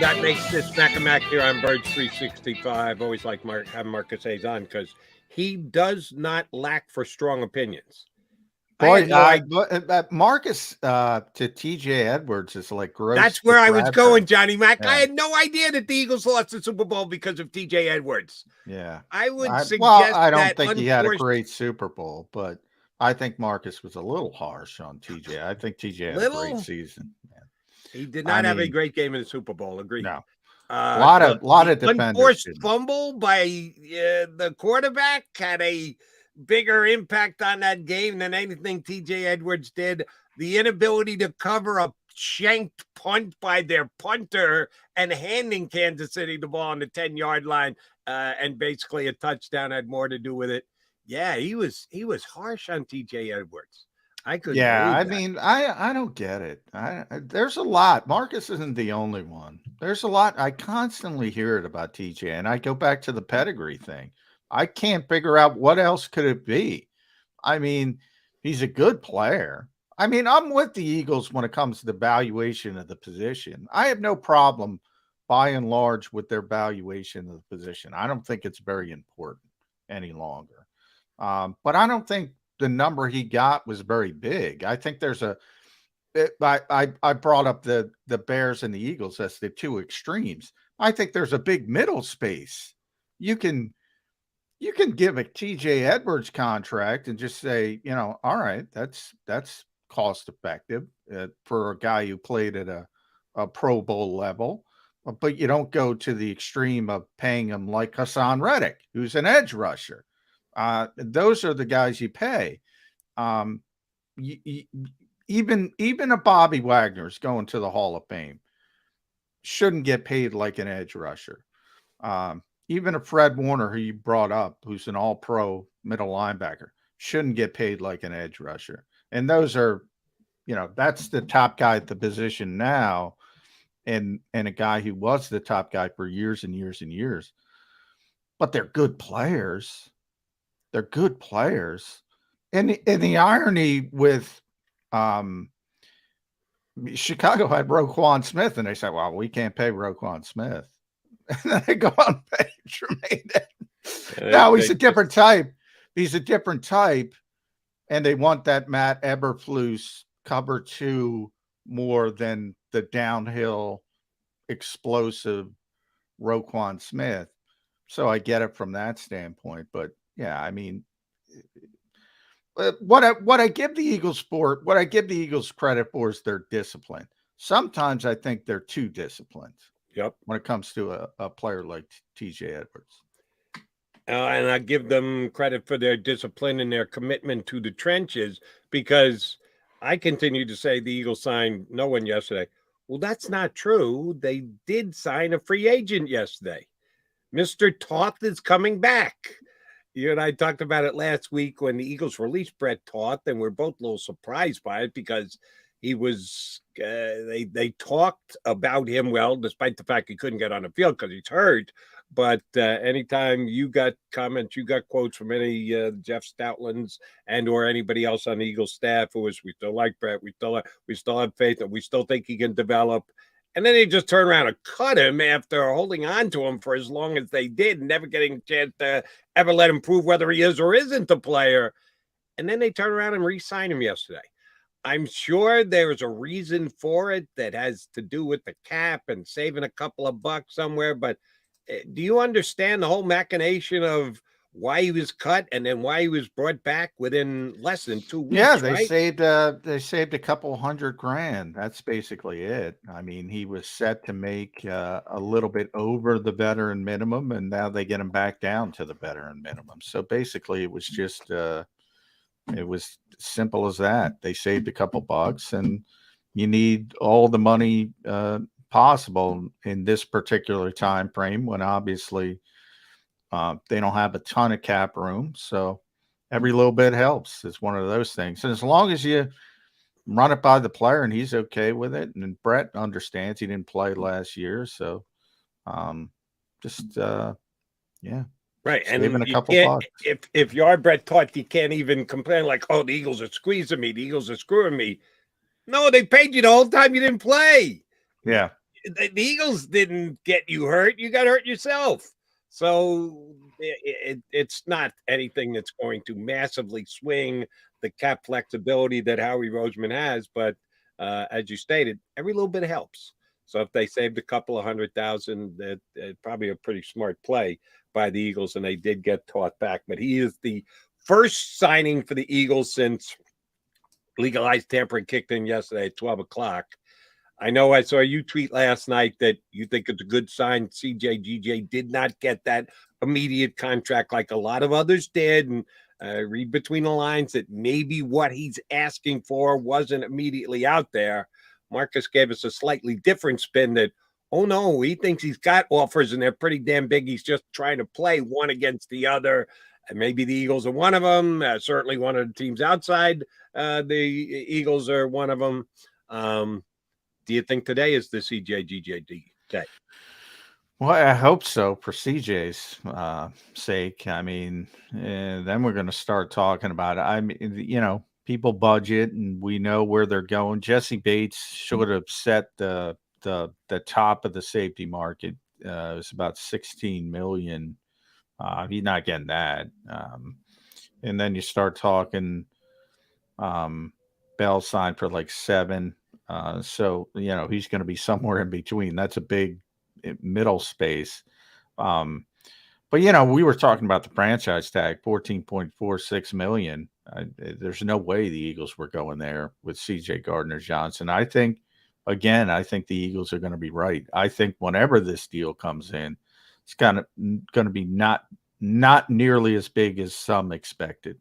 that makes this Mac and Mac here on Birds 365. Always like having Marcus Hayes on because he does not lack for strong opinions. Boy, Marcus to TJ Edwards is like gross. That's where I was going, Johnny Mac. Yeah. I had no idea that the Eagles lost the Super Bowl because of TJ Edwards. Yeah. I would suggest I don't think he had a great Super Bowl, but I think Marcus was a little harsh on TJ. I think TJ had a great season. Man. He did not have a great game in the Super Bowl. Agreed. No. A lot of defenders. Unforced fumble by the quarterback had a bigger impact on that game than anything TJ Edwards did. The inability to cover a shanked punt by their punter and handing Kansas City the ball on the 10-yard line and basically a touchdown had more to do with it. Yeah, he was harsh on TJ Edwards. I don't get it. There's a lot. Marcus isn't the only one. There's a lot. I constantly hear it about TJ, and I go back to the pedigree thing. I can't figure out what else could it be. I mean, he's a good player. I mean, I'm with the Eagles when it comes to the valuation of the position. I have no problem, by and large, with their valuation of the position. I don't think it's very important any longer. But I don't think the number he got was very big. I think there's I brought up the Bears and the Eagles as the two extremes. I think there's a big middle space. You can give a TJ Edwards contract and just say, all right, that's cost effective for a guy who played at a Pro Bowl level, but you don't go to the extreme of paying him like Hassan Reddick, who's an edge rusher. Those are the guys you pay. Even a Bobby Wagner's going to the Hall of Fame shouldn't get paid like an edge rusher. Even a Fred Warner, who you brought up, who's an all-pro middle linebacker, shouldn't get paid like an edge rusher. And those are, that's the top guy at the position now, and a guy who was the top guy for years and years and years. But they're good players. They're good players. And the irony with Chicago had Roquan Smith, and they said, well, we can't pay Roquan Smith. And then they go on and pay Tremaine. Now he's a different type. He's a different type. And they want that Matt Eberflus cover 2 more than the downhill explosive Roquan Smith. So I get it from that standpoint. But yeah, I mean, what I give the Eagles credit for is their discipline. Sometimes I think they're too disciplined. Yep. When it comes to a player like TJ Edwards. And I give them credit for their discipline and their commitment to the trenches, because I continue to say the Eagles signed no one yesterday. Well, that's not true. They did sign a free agent yesterday. Mr. Toth is coming back. You and I talked about it last week when the Eagles released Brett Toth, and we're both a little surprised by it because he was they talked about him well, despite the fact he couldn't get on the field because he's hurt. But anytime you got comments, you got quotes from any Jeff Stoutlands and or anybody else on the Eagles staff who was, we still like Brett, we still have faith, and we still think he can develop. And then they just turn around and cut him after holding on to him for as long as they did, never getting a chance to ever let him prove whether he is or isn't a player. And then they turn around and re-sign him yesterday. I'm sure there's a reason for it that has to do with the cap and saving a couple of bucks somewhere. But do you understand the whole machination of why he was cut and then why he was brought back within less than 2 weeks? Yeah, they saved a couple $100,000. That's basically it. I mean, he was set to make a little bit over the veteran minimum, and now they get him back down to the veteran minimum. So basically, it was just it was simple as that. They saved a couple bucks, and you need all the money possible in this particular time frame when obviously they don't have a ton of cap room. So every little bit helps. It's one of those things. And as long as you run it by the player and he's okay with it, and Brett understands, he didn't play last year. So yeah. Right. And even a couple bucks. If you are Brett Toth, you can't even complain like, oh, the Eagles are squeezing me. The Eagles are screwing me. No, they paid you the whole time you didn't play. Yeah. the Eagles didn't get you hurt. You got hurt yourself. So it's not anything that's going to massively swing the cap flexibility that Howie Roseman has. But as you stated, every little bit helps. So if they saved a couple of 100,000, that probably a pretty smart play by the Eagles, and they did get taught back. But he is the first signing for the Eagles since legalized tampering kicked in yesterday at 12 o'clock. I know I saw you tweet last night that you think it's a good sign CJGJ did not get that immediate contract like a lot of others did. And read between the lines that maybe what he's asking for wasn't immediately out there. Marcus gave us a slightly different spin that, oh no, he thinks he's got offers and they're pretty damn big. He's just trying to play one against the other. And maybe the Eagles are one of them. Certainly one of the teams outside the Eagles are one of them. Do you think today is the CJGJ day? Well, I hope so for CJ's sake. I mean, then we're going to start talking about it. I mean, people budget and we know where they're going. Jesse Bates should have set the top of the safety market. It was about 16 million. He's not getting that. And then you start talking Bell signed for like 7. So, he's going to be somewhere in between. That's a big middle space. But, we were talking about the franchise tag, 14.46 million. There's no way the Eagles were going there with CJ Gardner-Johnson. I think the Eagles are going to be right. I think whenever this deal comes in, it's kind of going to be not nearly as big as some expected.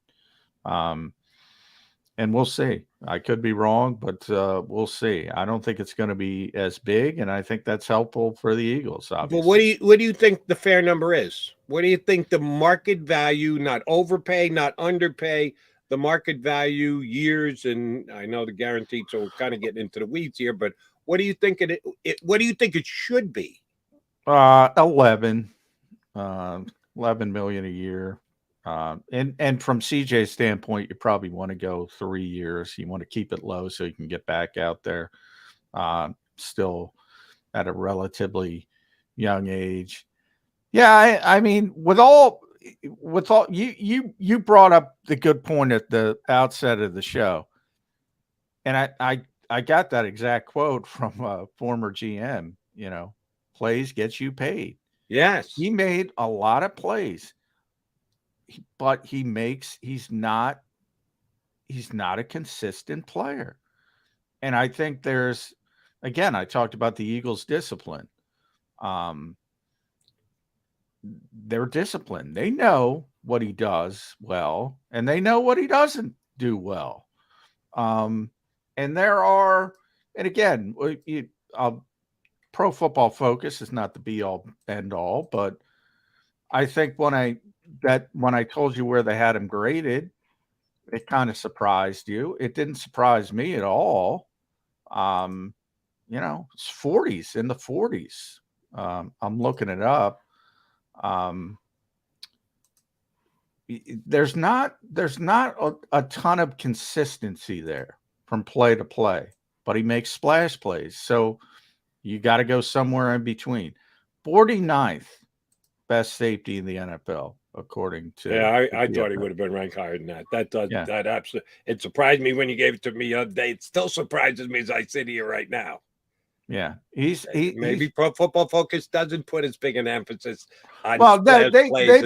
And we'll see. I could be wrong, but we'll see. I don't think it's going to be as big, and I think that's helpful for the Eagles, obviously. But what do you think the fair number is? What do you think the market value, not overpay, not underpay, the market value, years, and I know the guaranteed, so we're kind of getting into the weeds here, but what do you think what do you think it should be? 11 million a year. And from CJ's standpoint, you probably want to go 3 years. You want to keep it low so you can get back out there, still at a relatively young age. Yeah, I mean, with all you brought up the good point at the outset of the show, and I got that exact quote from a former GM. Plays gets you paid. Yes, he made a lot of plays. But he's not a consistent player. And I think I talked about the Eagles' discipline. They're disciplined. They know what he does well, and they know what he doesn't do well. And again, Pro Football Focus is not the be all end all, but I think when I told you where they had him graded, it kind of surprised you. It didn't surprise me at all. It's 40s, in the 40s. I'm looking it up. There's not a ton of consistency there from play to play, but he makes splash plays. So you got to go somewhere in between. 49th best safety in the NFL, according to. Yeah, I thought he would have been ranked higher than that. That absolutely. It surprised me when you gave it to me the other day. It still surprises me as I sit here right now. Yeah, maybe Pro Football Focus doesn't put as big an emphasis on. Well, they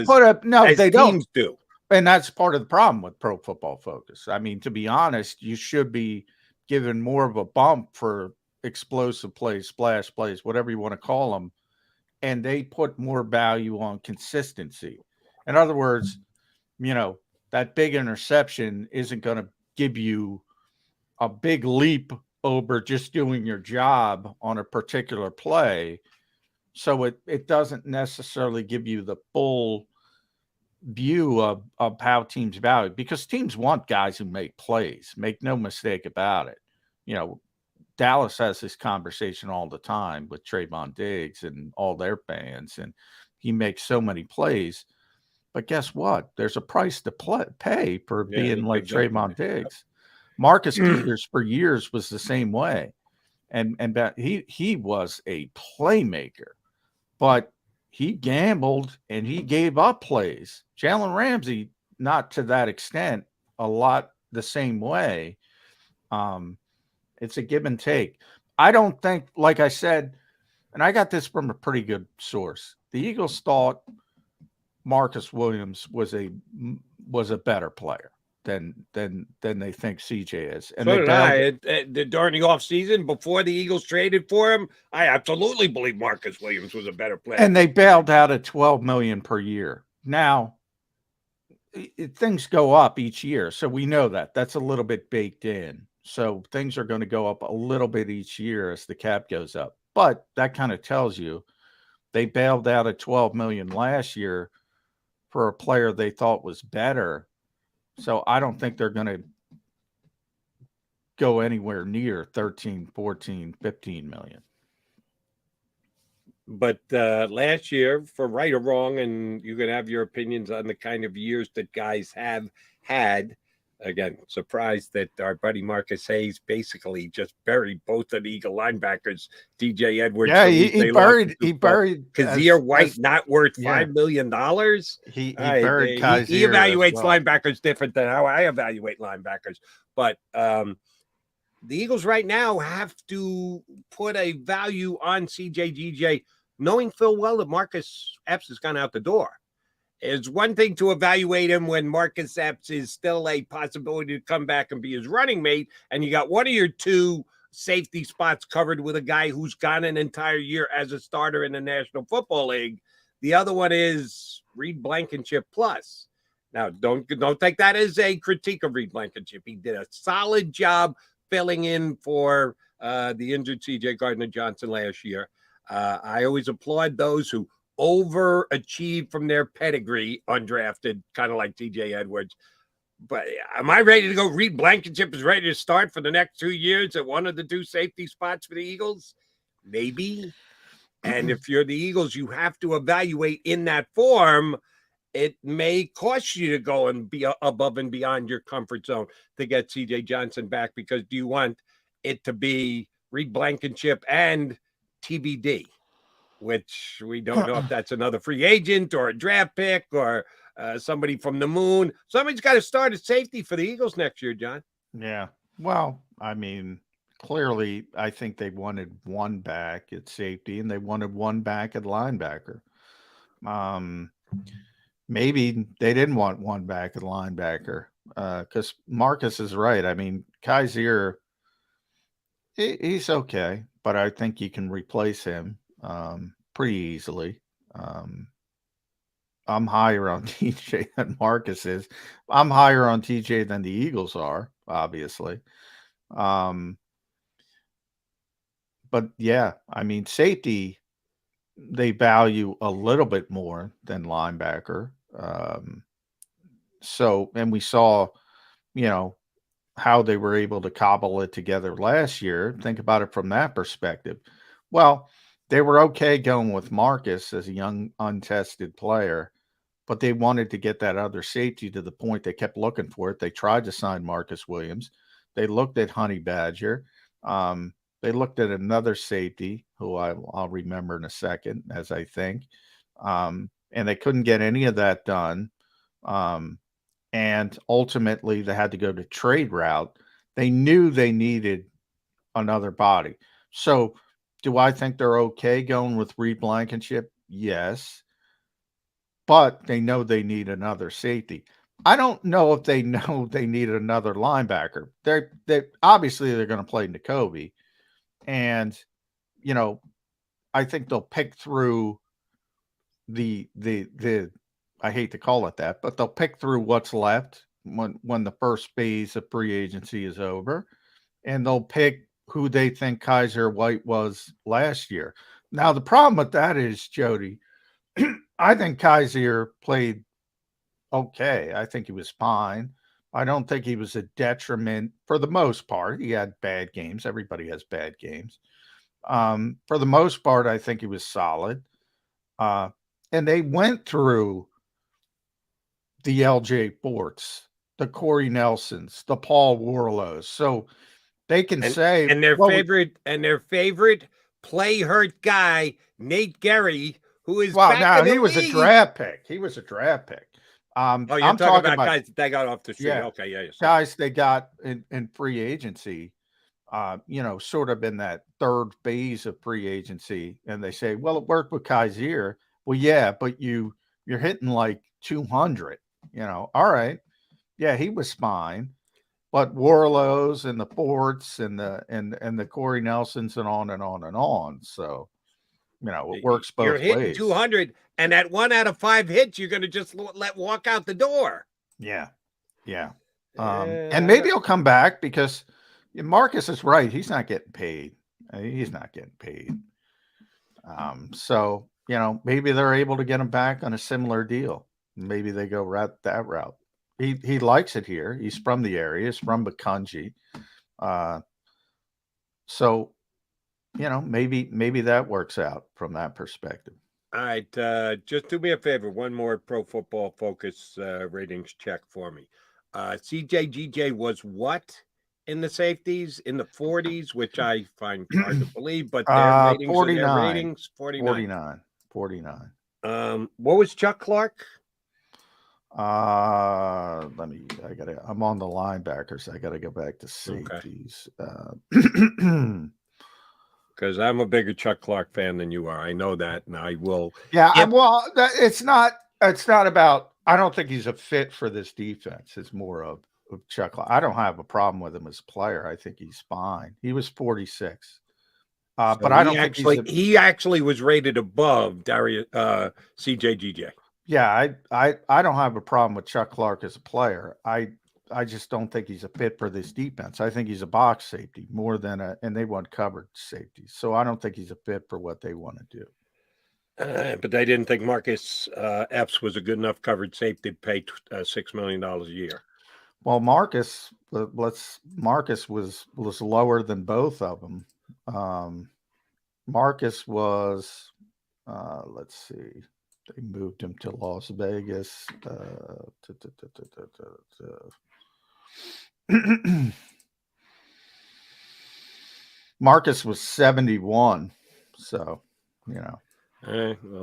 put up they don't do, and that's part of the problem with Pro Football Focus. I mean, to be honest, you should be given more of a bump for explosive plays, splash plays, whatever you want to call them. And they put more value on consistency. In other words, that big interception isn't going to give you a big leap over just doing your job on a particular play. So it doesn't necessarily give you the full view of how teams value, because teams want guys who make plays. Make no mistake about it. Dallas has this conversation all the time with Trayvon Diggs and all their fans, and he makes so many plays. But guess what? There's a price to pay for being like Trayvon Diggs. Marcus Peters for years was the same way. he was a playmaker, but he gambled and he gave up plays. Jalen Ramsey, not to that extent, a lot the same way. It's a give and take. I don't think, like I said, and I got this from a pretty good source. The Eagles thought Marcus Williams was a better player than they think CJ is, and So they did bailed. during the offseason, before the Eagles traded for him, I absolutely believe Marcus Williams was a better player. And they bailed out at $12 million per year. Now, things go up each year, so we know that that's a little bit baked in. So things are going to go up a little bit each year as the cap goes up. But that kind of tells you they bailed out at $12 million last year for a player they thought was better. So I don't think they're going to go anywhere near 13, 14, 15 million. But last year, for right or wrong, and you can have your opinions on the kind of years that guys have had. Again, surprised that our buddy Marcus Hayes basically just buried both of the Eagle linebackers, DJ Edwards. Yeah, he buried Kazir White, not worth $5 million. He buried Kazir. He evaluates linebackers different than how I evaluate linebackers. But the Eagles right now have to put a value on CJ, knowing full well that Marcus Epps has gone out the door. It's one thing to evaluate him when Marcus Epps is still a possibility to come back and be his running mate, and you got one of your two safety spots covered with a guy who's gone an entire year as a starter in the National Football League. The other one is Reed Blankenship plus. Now, don't take that as a critique of Reed Blankenship. He did a solid job filling in for the injured C.J. Gardner-Johnson last year. I always applaud those who overachieve from their pedigree, undrafted, kind of like TJ Edwards. But am I ready to go? Reed Blankenship is ready to start for the next 2 years at one of the two safety spots for the Eagles? Maybe. And if you're the Eagles, you have to evaluate in that form. It may cost you to go and be above and beyond your comfort zone to get CJ Johnson back, because do you want it to be Reed Blankenship and TBD, which we don't know if that's another free agent or a draft pick or somebody from the moon. Somebody's got to start at safety for the Eagles next year, John. Yeah. Well, I mean, clearly, I think they wanted one back at safety and they wanted one back at linebacker. Maybe they didn't want one back at linebacker because Marcus is right. I mean, Kaiser, he's okay, but I think you can replace him pretty easily. I'm higher on TJ than Marcus is. I'm higher on TJ than the Eagles are, obviously. But yeah, I mean, safety, they value a little bit more than linebacker. And we saw, how they were able to cobble it together last year. Think about it from that perspective. Well, they were okay going with Marcus as a young, untested player, but they wanted to get that other safety to the point they kept looking for it. They tried to sign Marcus Williams. They looked at Honey Badger. They looked at another safety who I'll remember in a second, as I think. And they couldn't get any of that done. And ultimately, they had to go to trade route. They knew they needed another body. So do I think they're okay going with Reed Blankenship? Yes. But they know they need another safety. I don't know if they know they need another linebacker. They obviously they're going to play N'Kobe. And, I think they'll pick through the I hate to call it that, but they'll pick through what's left when the first phase of free agency is over, and they'll pick who they think Kaiser White was last year. Now, the problem with that is, Jody, I think Kaiser played okay. I think he was fine. I don't think he was a detriment for the most part. He had bad games. Everybody has bad games. For the most part, I think he was solid. And they went through the LJ Forts, the Corey Nelsons, the Paul Warlows. So they can and, say and their favorite play hurt guy, Nate Gerry, who is well, back now in the he was a league. draft pick. He was a draft pick. Oh, you're I'm talking talking about guys that they got off the street. yeah, Okay, yeah, guys they got in free agency. Sort of in that third phase of free agency, and they say, well, it worked with Kaiser. Well, yeah, but you're hitting like 200. All right, yeah, he was fine. But Warlows and the Forts and the Corey Nelsons and on and on and on. So, it works You're both hitting ways. 200, and at 1 out of 5 hits, you're going to just let walk out the door. Yeah. Yeah. And maybe he'll come back because Marcus is right. He's not getting paid. He's not getting paid. So, maybe they're able to get him back on a similar deal. Maybe they go that route. He likes it here. He's from the area. He's from Bakunji. So, maybe that works out from that perspective. All right. Just do me a favor. One more Pro Football Focus ratings check for me. CJGJ was what in the safeties? In the 40s, which I find hard to believe, but their ratings 49. are their ratings. 49. 49. What was Chuck Clark? I'm on the linebackers. I gotta go back to safeties. Okay. Because I'm a bigger Chuck Clark fan than you are. I know that, and I will. Yeah, it's not about. I don't think he's a fit for this defense. It's more of Chuck Clark. I don't have a problem with him as a player. I think he's fine. He was 46, but I don't think he actually was rated above CJGJ. Yeah, I don't have a problem with Chuck Clark as a player. I just don't think he's a fit for this defense. I think he's a box safety more than and they want covered safety. So I don't think he's a fit for what they want to do. But they didn't think Marcus Epps was a good enough covered safety to pay $6 million a year. Well, Marcus was lower than both of them. Marcus was, let's see. They moved him to Las Vegas. Marcus was 71. So, well,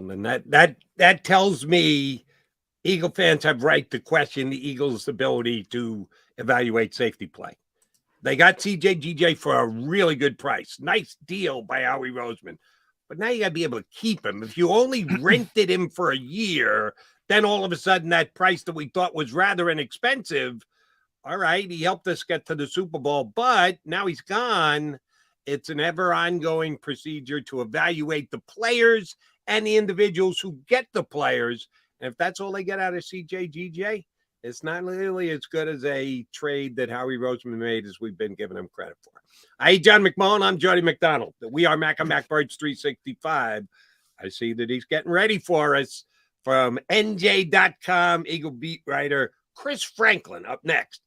then that tells me Eagle fans have right to question the Eagles' ability to evaluate safety play. They got CJGJ for a really good price. Nice deal by Howie Roseman. But now you got to be able to keep him. If you only rented him for a year, then all of a sudden that price that we thought was rather inexpensive, all right, he helped us get to the Super Bowl, but now he's gone. It's an ever ongoing procedure to evaluate the players and the individuals who get the players. And if that's all they get out of CJGJ, it's not really as good as a trade that Howie Roseman made as we've been giving him credit for. Hey, John McMullen, I'm Jody McDonald. We are Mac and Mac Birds 365. I see that he's getting ready for us from NJ.com, Eagle beat writer Chris Franklin up next